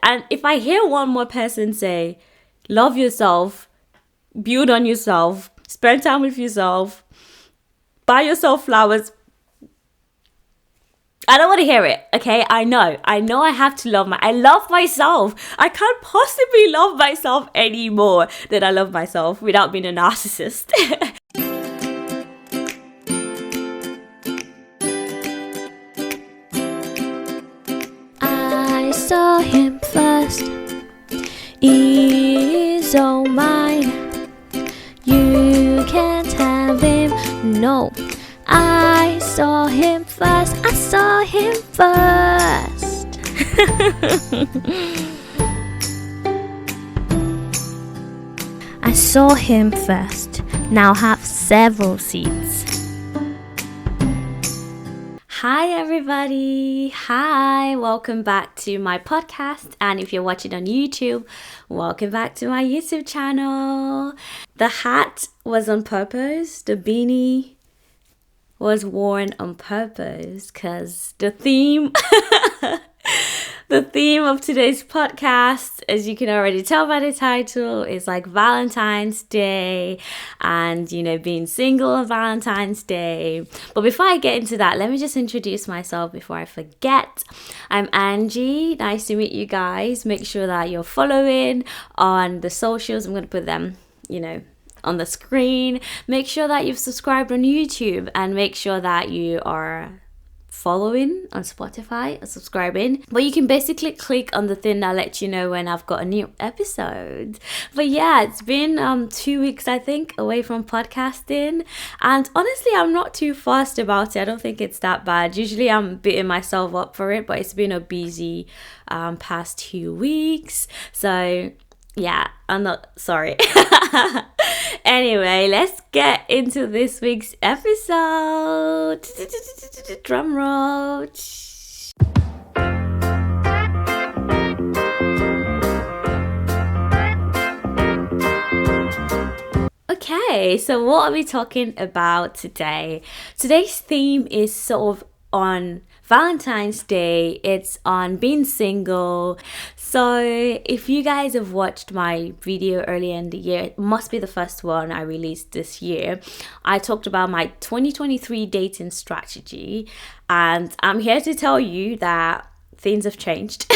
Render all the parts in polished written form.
And if I hear one more person say, love yourself, build on yourself, spend time with yourself, buy yourself flowers, I don't want to hear it, okay? I know I have to I love myself. I can't possibly love myself any more than I love myself without being a narcissist. I saw him first, he's all mine. You can't have him, no. I saw him first, I saw him first. I saw him first, now have several seats. Hi everybody, hi, welcome back to my podcast, and if you're watching on YouTube, welcome back to my YouTube channel. The hat was on purpose, the beanie was worn on purpose because the theme of today's podcast, as you can already tell by the title, is like Valentine's Day and, being single on Valentine's Day. But before I get into that, let me just introduce myself before I forget. I'm Angie. Nice to meet you guys. Make sure that you're following on the socials. I'm going to put them, on the screen. Make sure that you've subscribed on YouTube and make sure that you are following on Spotify or subscribing. But you can basically click on the thing that lets you know when I've got a new episode. But yeah, it's been 2 weeks, I think, away from podcasting, and honestly I'm not too fussed about it. I don't think it's that bad. Usually I'm beating myself up for it, but it's been a busy past 2 weeks, so yeah, I'm not sorry. Anyway, let's get into this week's episode. Drum roll. Okay, so what are we talking about today? Today's theme is sort of on Valentine's Day. It's on being single. So if you guys have watched my video earlier in the year, it must be the first one I released this year. I talked about my 2023 dating strategy, and I'm here to tell you that things have changed.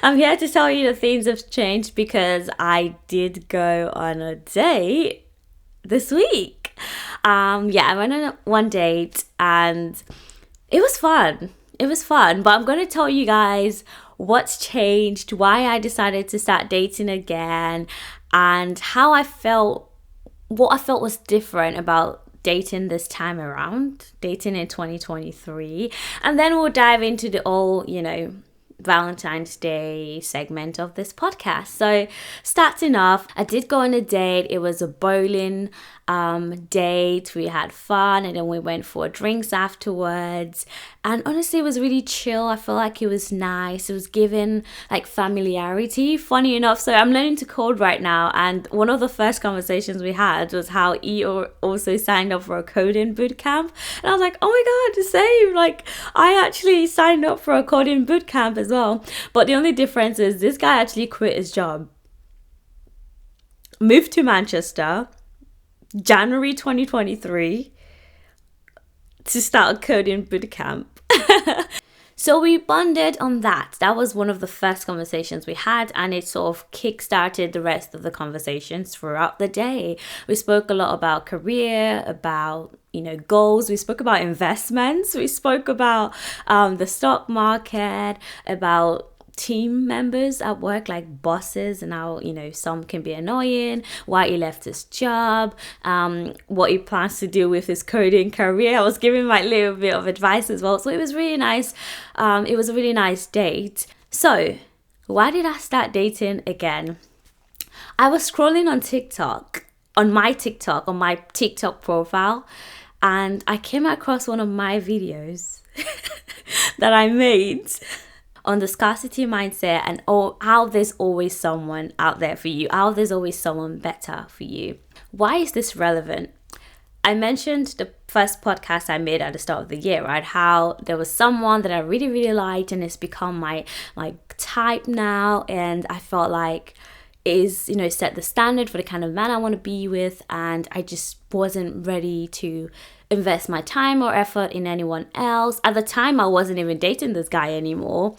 I'm here to tell you that things have changed because I did go on a date this week. I went on one date and it was fun. But I'm going to tell you guys what's changed, why I decided to start dating again, and what I felt was different about dating this time around, dating in 2023. And then we'll dive into the all, Valentine's Day segment of this podcast. So starting off, I did go on a date. It was a bowling date. We had fun and then we went for drinks afterwards, and honestly it was really chill. I felt like it was nice. It was given like familiarity, funny enough. So I'm learning to code right now, and one of the first conversations we had was how he also signed up for a coding boot camp, and I was like, oh my god, same, like I actually signed up for a coding boot camp as well. But the only difference is this guy actually quit his job, moved to Manchester January 2023 to start a coding bootcamp. So we bonded on that. That was one of the first conversations we had, and it sort of kick-started the rest of the conversations throughout the day. We spoke a lot about career, about goals. We spoke about investments. We spoke about the stock market, about team members at work, like bosses, and how some can be annoying, why he left his job, what he plans to do with his coding career. I was giving my little bit of advice as well, so it was really nice. It was a really nice date. So why did I start dating again? I was scrolling on TikTok, on my TikTok profile, and I came across one of my videos that I made on the scarcity mindset and how there's always someone out there for you, how there's always someone better for you. Why is this relevant? I mentioned the first podcast I made at the start of the year, right? How there was someone that I really, really liked and it's become my like type now. And I felt like is, set the standard for the kind of man I want to be with. And I just wasn't ready to invest my time or effort in anyone else. At the time, I wasn't even dating this guy anymore.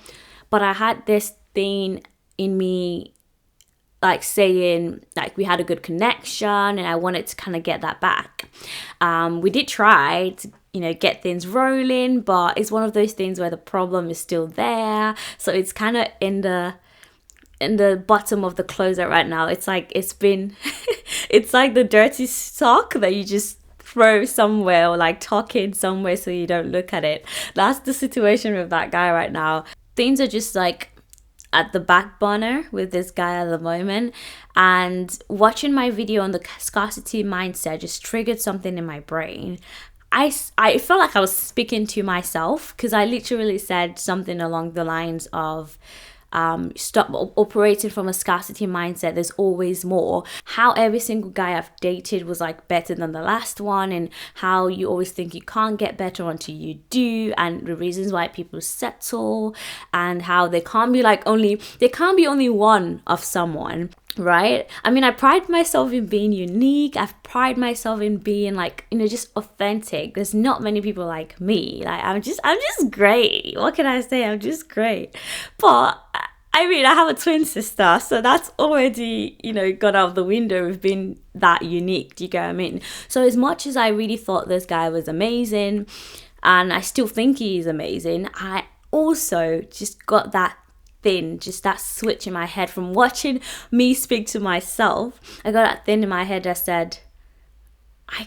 But I had this thing in me like saying like we had a good connection and I wanted to kind of get that back. We did try to get things rolling, but it's one of those things where the problem is still there, so it's kind of in the bottom of the closet right now. It's like it's been it's like the dirty sock that you just throw somewhere or like tuck in somewhere so you don't look at it. That's the situation with that guy right now. Things are just like at the back burner with this guy at the moment, and watching my video on the scarcity mindset just triggered something in my brain. I felt like I was speaking to myself because I literally said something along the lines of stop operating from a scarcity mindset. There's always more. How every single guy I've dated was like better than the last one, and how you always think you can't get better until you do, and the reasons why people settle, and how they can't be only one of someone, right? I mean, I pride myself in being unique. I've pride myself in being like, just authentic. There's not many people like me. Like I'm just great. What can I say? I'm just great. But I mean, I have a twin sister, so that's already, gone out of the window of being that unique. Do you get what I mean? So as much as I really thought this guy was amazing, and I still think he's amazing, I also just got that thing, just that switch in my head from watching me speak to myself. I got that thing in my head that said, I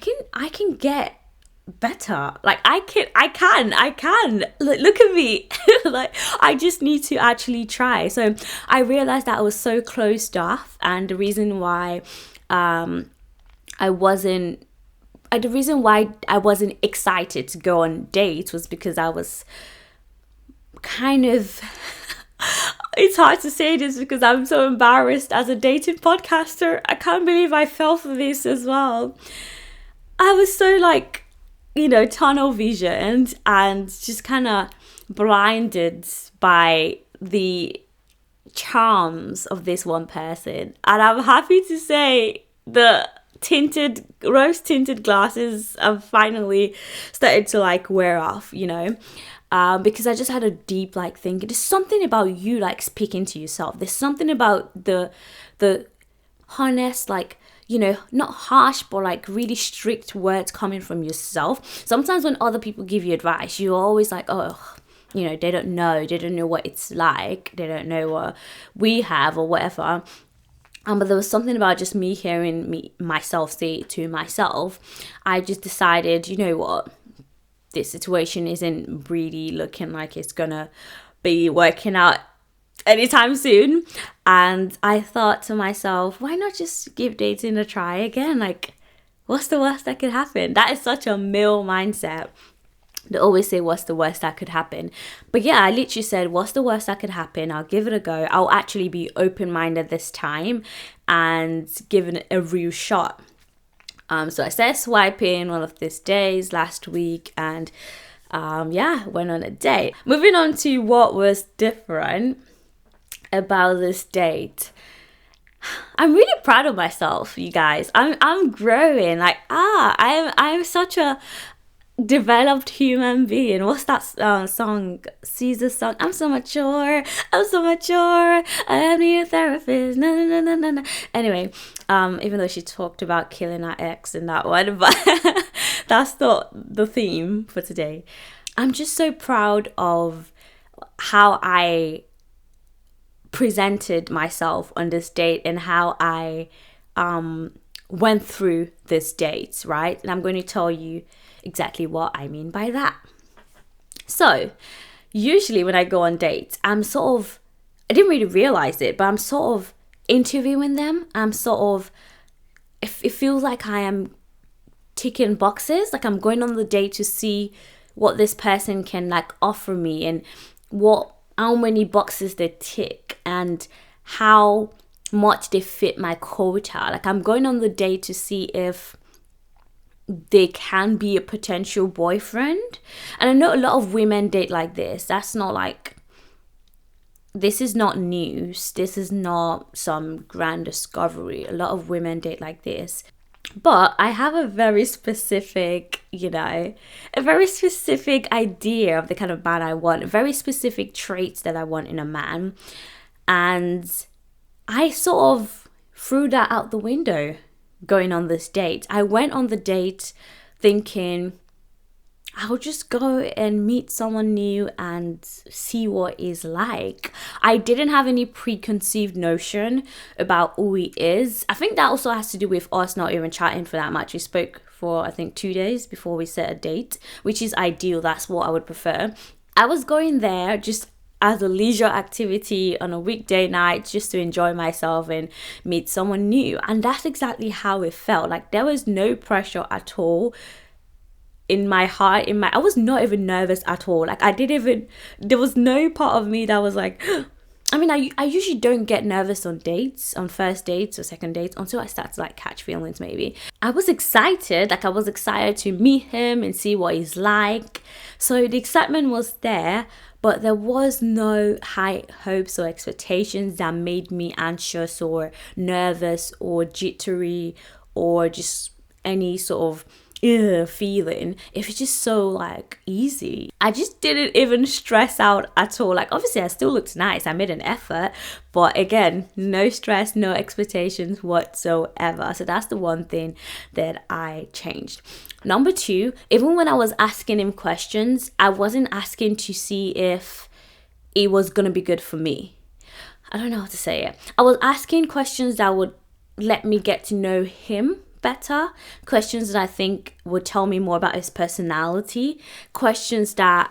can get better. Like I can. Look at me. Like I just need to actually try. So I realized that I was so closed off, and the reason why I wasn't excited to go on dates was because I was kind of it's hard to say this because I'm so embarrassed as a dating podcaster. I can't believe I fell for this as well. I was so like, tunnel visioned and just kind of blinded by the charms of this one person. And I'm happy to say the rose tinted glasses have finally started to like wear off, because I just had a deep like thinking. There's something about you like speaking to yourself. There's something about the honest, like, not harsh, but like really strict words coming from yourself. Sometimes when other people give you advice, you're always like, oh, they don't know what it's like. They don't know what we have or whatever. But there was something about just me hearing myself say it to myself. I just decided, you know what? This situation isn't really looking like it's gonna be working out anytime soon. And I thought to myself, why not just give dating a try again? Like, what's the worst that could happen? That is such a male mindset. They always say, what's the worst that could happen? But yeah, I literally said, what's the worst that could happen? I'll give it a go. I'll actually be open-minded this time and give it a real shot. So I started swiping one of these days last week, and went on a date. Moving on to what was different about this date. I'm really proud of myself, you guys. I'm growing. Like I'm such a developed human being. What's that song? Caesar's song. I'm so mature. I need a therapist. No. Anyway, even though she talked about killing her ex in that one, but that's not the theme for today. I'm just so proud of how I presented myself on this date and how I went through this date, right? And I'm going to tell you exactly what I mean by that. So usually when I go on dates, I didn't really realize it, but I'm sort of interviewing them. It feels like I am ticking boxes, like I'm going on the date to see what this person can like offer me and how many boxes they tick and how much they fit my quota. Like I'm going on the date to see if they can be a potential boyfriend. And I know a lot of women date like this. This is not news. This is not some grand discovery. A lot of women date like this. But I have a very specific, a very specific idea of the kind of man I want, very specific traits that I want in a man. And I sort of threw that out the window going on this date. I went on the date thinking, I'll just go and meet someone new and see what he's like. I didn't have any preconceived notion about who he is. I think that also has to do with us not even chatting for that much. We spoke for, I think, 2 days before we set a date, which is ideal. That's what I would prefer. I was going there just as a leisure activity on a weekday night, just to enjoy myself and meet someone new. And that's exactly how it felt. Like, there was no pressure at all in my heart. I was not even nervous at all. Like, there was no part of me that was like, I mean, I usually don't get nervous on dates, on first dates or second dates, until I start to like catch feelings maybe. I was excited to meet him and see what he's like. So the excitement was there, but there was no high hopes or expectations that made me anxious or nervous or jittery or just any sort of feeling. It was just so like easy. I just didn't even stress out at all. Like, obviously I still looked nice, I made an effort, but again, no stress, no expectations whatsoever. So that's the one thing that I changed. Number 2, even when I was asking him questions, I wasn't asking to see if it was gonna be good for me. I don't know how to say it. I was asking questions that would let me get to know him better, questions that I think would tell me more about his personality, questions that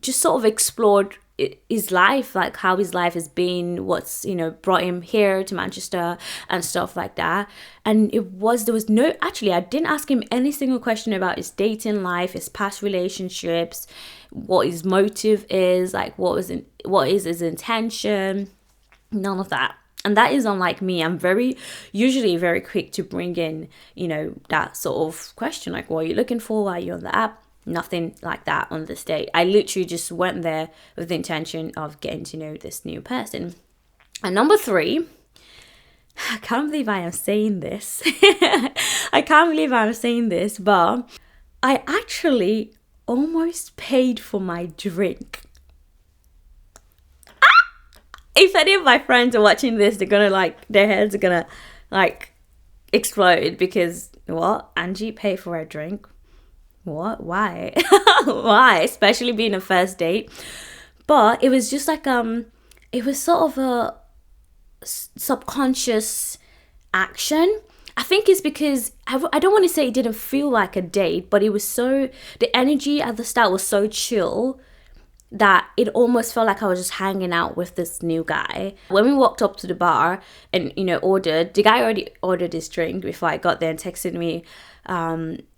just sort of explored his life, like how his life has been, what's brought him here to Manchester and stuff like that. And I didn't ask him any single question about his dating life, his past relationships, what his motive is, like what is his intention, none of that. And that is unlike me. I'm usually very quick to bring in, that sort of question, like, what are you looking for? Why are you on the app? Nothing like that on this date. I literally just went there with the intention of getting to know this new person. And number 3, I can't believe I am saying this. But I actually almost paid for my drink. If any of my friends are watching this, they're gonna their heads are gonna explode because what? Angie paid for a drink? What? Why? Why? Especially being a first date. But it was just it was sort of a subconscious action. I think it's because I don't want to say it didn't feel like a date, but the energy at the start was so chill that it almost felt like I was just hanging out with this new guy. When we walked up to the bar and, the guy already ordered his drink before I got there and texted me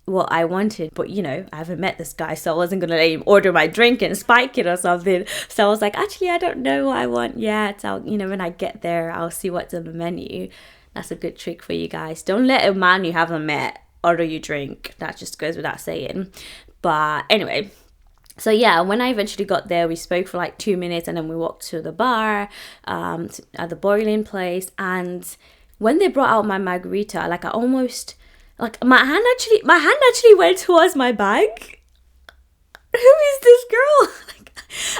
what I wanted. But, I haven't met this guy, so I wasn't going to let him order my drink and spike it or something. So I was like, actually, I don't know what I want yet. When I get there, I'll see what's on the menu. That's a good trick for you guys. Don't let a man you haven't met order you drink. That just goes without saying. But anyway, so yeah, when I eventually got there, we spoke for 2 minutes and then we walked to the bar at the boiling place. And when they brought out my margarita, I almost, my hand actually went towards my bag. Who is this girl?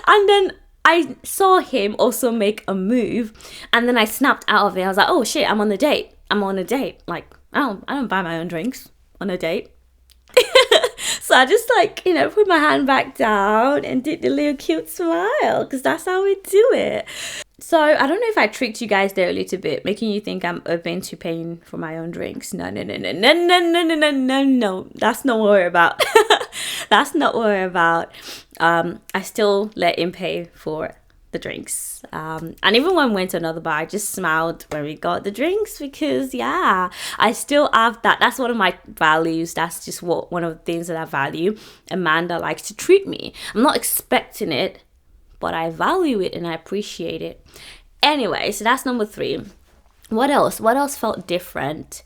And then I saw him also make a move and then I snapped out of it. I was like, oh shit, I'm on a date. I don't buy my own drinks on a date. So I just put my hand back down and did the little cute smile because that's how we do it. So I don't know if I tricked you guys there a little bit, making you think I'm open to paying for my own drinks. No. That's not what we're about. That's not what we're about. I still let him pay for the drinks. And even when we went to another bar, I just smiled when we got the drinks because I still have that. That's one of my values. That's just one of the things that I value. A man that likes to treat me. I'm not expecting it, but I value it and I appreciate it. Anyway, so that's number 3. What else? What else felt different?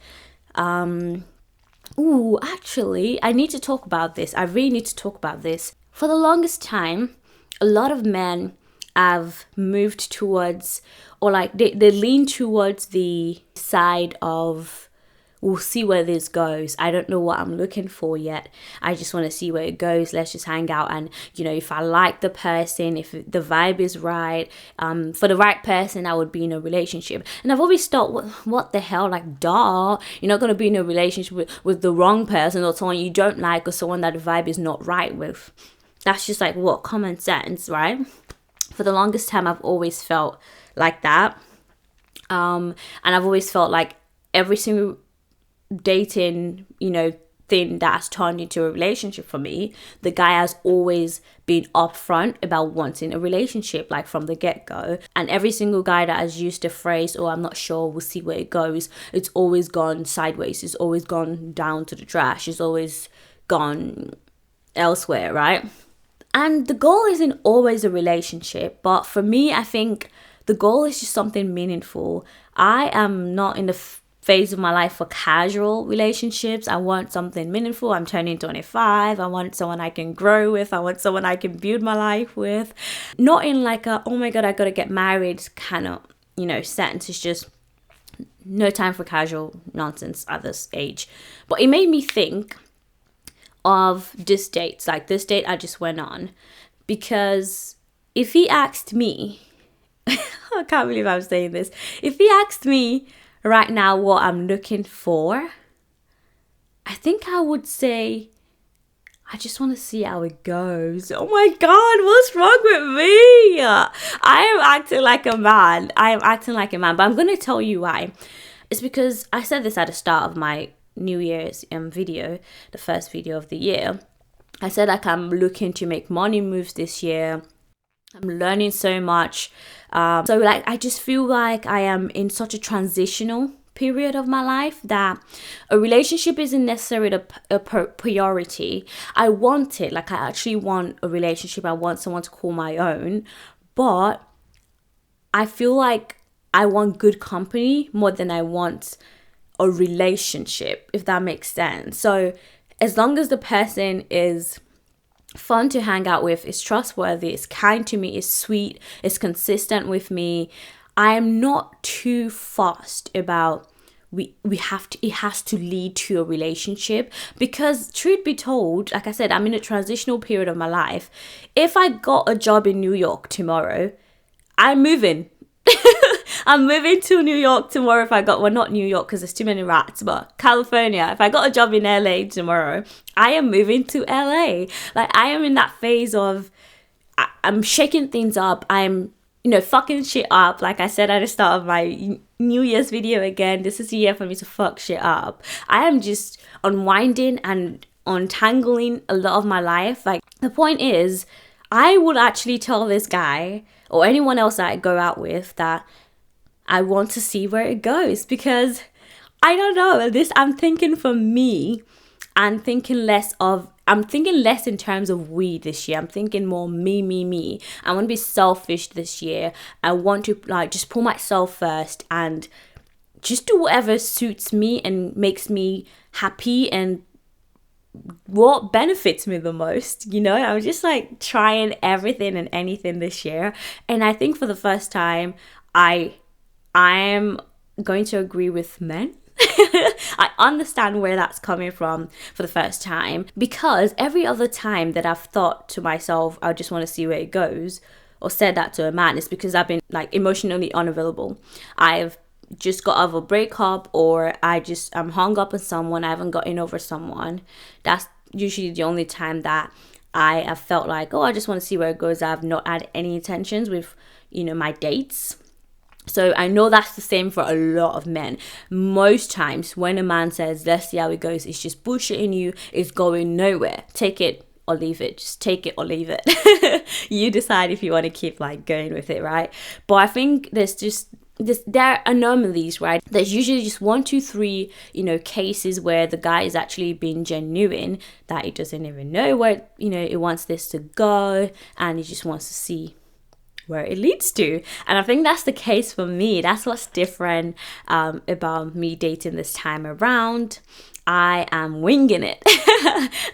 Ooh, actually, I need to talk about this. I really need to talk about this. For the longest time, a lot of men have moved towards, or like they lean towards the side of, we'll see where this goes. I don't know what I'm looking for yet. I just want to see where it goes. Let's just hang out. And, if I like the person, if the vibe is right, for the right person, I would be in a relationship. And I've always thought, what the hell? Like, duh. You're not going to be in a relationship with the wrong person, or someone you don't like, or someone that the vibe is not right with. That's just like, what, common sense, right? For the longest time, I've always felt like that. And I've always felt like every single dating, thing that has turned into a relationship for me, the guy has always been upfront about wanting a relationship, like from the get-go. And every single guy that has used the phrase, "oh, I'm not sure, we'll see where it goes," it's always gone sideways. It's always gone down to the trash. It's always gone elsewhere, right? And the goal isn't always a relationship, but for me, I think the goal is just something meaningful. I am not in the phase of my life for casual relationships. I want something meaningful. I'm turning 25. I want someone I can grow with. I want someone I can build my life with. Not in like a, oh my God, I gotta get married kind of, sense. It's just no time for casual nonsense at this age. But it made me think of this date, like this date I just went on, because if he asked me, I can't believe I'm saying this, if he asked me right now what I'm looking for, I think I would say, I just want to see how it goes. Oh my God, what's wrong with me? I am acting like a man. But I'm going to tell you why. It's because I said this at the start of my New Year's video, the first video of the year. I said like I'm looking to make money moves this year. I'm learning so much. So like I just feel like I am in such a transitional period of my life that a relationship isn't necessarily a priority. I want it. Like I actually want a relationship. I want someone to call my own. But I feel like I want good company more than I want a relationship, if that makes sense. So as long as the person is fun to hang out with, is trustworthy, is kind to me, is sweet, is consistent with me, I am not too fussed about it has to lead to a relationship. Because truth be told, like I said, I'm in a transitional period of my life. If I got a job in New York tomorrow, I'm moving. I'm moving to New York tomorrow. If I got, well, not New York because there's too many rats, but California. If I got a job in LA tomorrow, I am moving to LA. Like I am in that phase of I'm shaking things up. I'm fucking shit up. Like I said at the start of my New Year's video again, this is the year for me to fuck shit up. I am just unwinding and untangling a lot of my life. Like the point is, I would actually tell this guy or anyone else that I go out with that I want to see where it goes, because I don't know, I'm thinking for me, I'm thinking less in terms of we this year. I'm thinking more me. I want to be selfish this year. I want to like just put myself first and just do whatever suits me and makes me happy and what benefits me the most. I'm just like trying everything and anything this year. And I think for the first time, I'm going to agree with men. I understand where that's coming from for the first time, because every other time that I've thought to myself, I just want to see where it goes, or said that to a man, is because I've been like emotionally unavailable. I've just got out of a breakup, or I'm hung up on someone, I haven't gotten over someone. That's usually the only time that I have felt like, oh, I just want to see where it goes. I've not had any intentions with, my dates. So I know that's the same for a lot of men. Most times when a man says, let's see how it goes, it's just bullshitting you. It's going nowhere. Take it or leave it. Just take it or leave it. You decide if you want to keep like going with it, right? But I think there are anomalies, right? There's usually just 1, 2, 3, cases where the guy is actually being genuine, that he doesn't even know where, he wants this to go, and he just wants to see where it leads to. And I think that's the case for me. That's what's different about me dating this time around. I am winging it.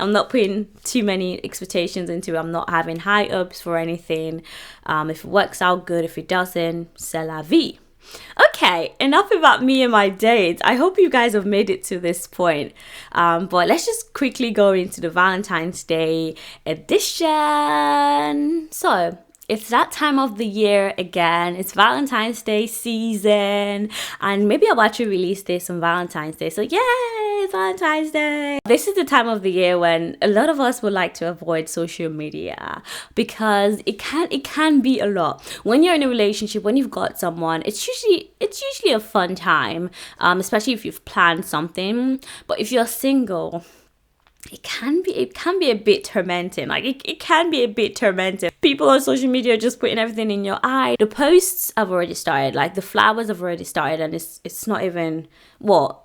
I'm not putting too many expectations into it. I'm not having high hopes for anything. If it works out, good. If it doesn't, c'est la vie. Okay, enough about me and my dates. I hope you guys have made it to this point. But let's just quickly go into the Valentine's Day edition. So, it's that time of the year again. It's Valentine's Day season. And maybe I'll actually release this on Valentine's Day. So yay, it's Valentine's Day. This is the time of the year when a lot of us would like to avoid social media because it can be a lot. When you're in a relationship, when you've got someone, it's usually a fun time, especially if you've planned something. But if you're single, it can be a bit tormenting. Like it can be a bit tormenting. People on social media are just putting everything in your eye. The posts have already started, like the flowers have already started, and it's not even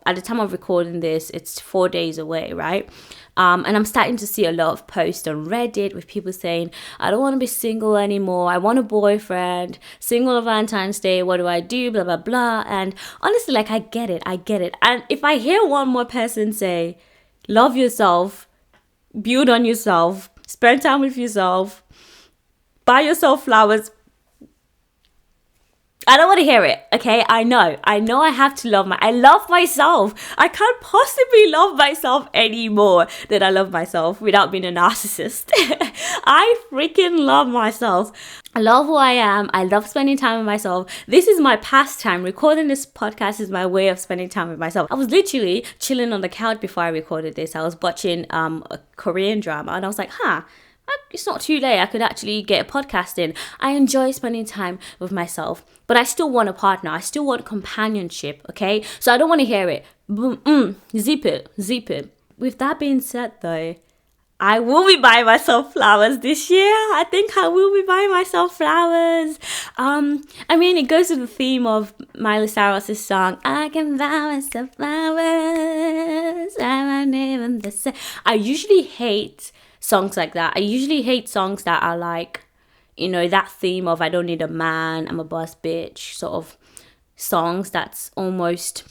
at the time of recording this, it's 4 days away, right? And I'm starting to see a lot of posts on Reddit with people saying, I don't want to be single anymore. I want a boyfriend. Single on Valentine's Day. What do I do? Blah, blah, blah. And honestly, like, I get it. And if I hear one more person say, love yourself, build on yourself, spend time with yourself, buy yourself flowers, I don't want to hear it, okay? I know I have to I love myself. I can't possibly love myself any more than I love myself without being a narcissist. I freaking love myself. I love who I am. I love spending time with myself. This is my pastime. Recording this podcast is my way of spending time with myself. I was literally chilling on the couch before I recorded this. I was watching a Korean drama and I was like, it's not too late. I could actually get a podcast in. I enjoy spending time with myself, but I still want a partner. I still want companionship, okay? So I don't want to hear it. Zip it. With that being said, though, I will be buying myself flowers this year. I think I will be buying myself flowers. I mean, it goes with the theme of Miley Cyrus's song, I can buy myself flowers. I usually hate songs like that. I usually hate songs that are like, that theme of I don't need a man, I'm a boss bitch sort of songs that's almost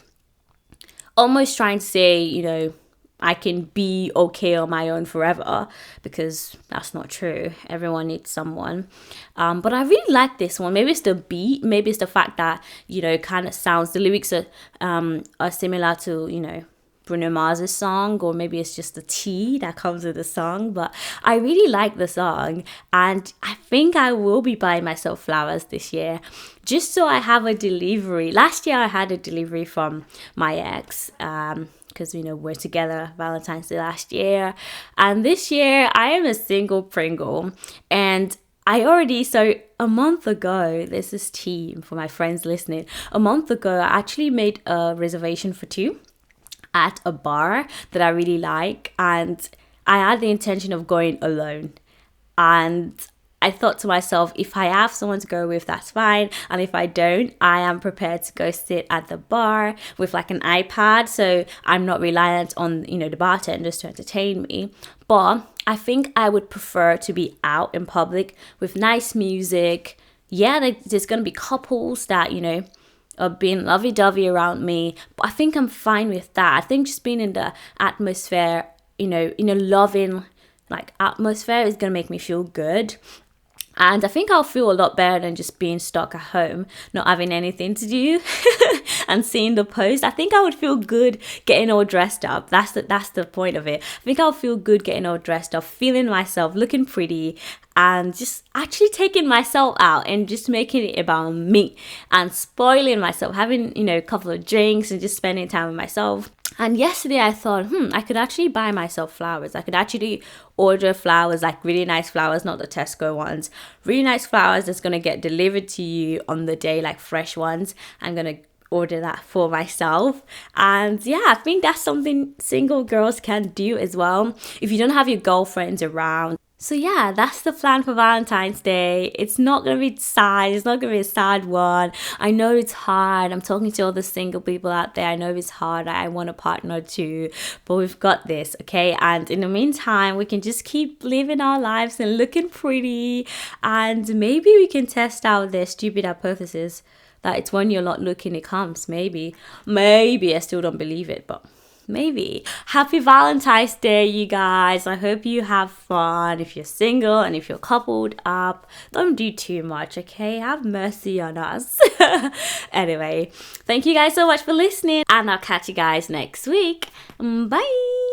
trying to say, I can be okay on my own forever, because that's not true. Everyone needs someone. But I really like this one. Maybe it's the beat, maybe it's the fact that, it kind of sounds, the lyrics are similar to, Bruno Mars's song, or maybe it's just the tea that comes with the song. But I really like the song, and I think I will be buying myself flowers this year, just so I have a delivery. Last year I had a delivery from my ex, because we're together Valentine's Day last year, and this year I am a single pringle. And so a month ago, this is tea for my friends listening, a month ago I actually made a reservation for 2 at a bar that I really like, and I had the intention of going alone. And I thought to myself, if I have someone to go with, that's fine. And if I don't, I am prepared to go sit at the bar with like an iPad, so I'm not reliant on, the bartenders to entertain me. But I think I would prefer to be out in public with nice music. Yeah, there's going to be couples that, of being lovey-dovey around me, but I think I'm fine with that. I think just being in the atmosphere, in a loving atmosphere is gonna make me feel good. And I think I'll feel a lot better than just being stuck at home, not having anything to do and seeing the post. I think I would feel good getting all dressed up. That's the point of it. I think I'll feel good getting all dressed up, feeling myself, looking pretty, and just actually taking myself out and just making it about me and spoiling myself, having, a couple of drinks and just spending time with myself. And yesterday I thought, I could actually buy myself flowers. I could actually order flowers, like really nice flowers, not the Tesco ones. Really nice flowers that's going to get delivered to you on the day, like fresh ones. I'm going to order that for myself. And yeah, I think that's something single girls can do as well. If you don't have your girlfriends around, So yeah, that's the plan for Valentine's Day. It's not gonna be sad. It's not gonna be a sad one. I know it's hard. I'm talking to all the single people out there. I know it's hard. I want a partner too, but we've got this, okay? And in the meantime, we can just keep living our lives and looking pretty, and maybe we can test out their stupid hypothesis that it's when you're not looking it comes. Maybe I still don't believe it, but maybe. Happy Valentine's Day, you guys. I hope you have fun. If you're single and if you're coupled up, don't do too much, okay? Have mercy on us. Anyway, thank you guys so much for listening, and I'll catch you guys next week. Bye.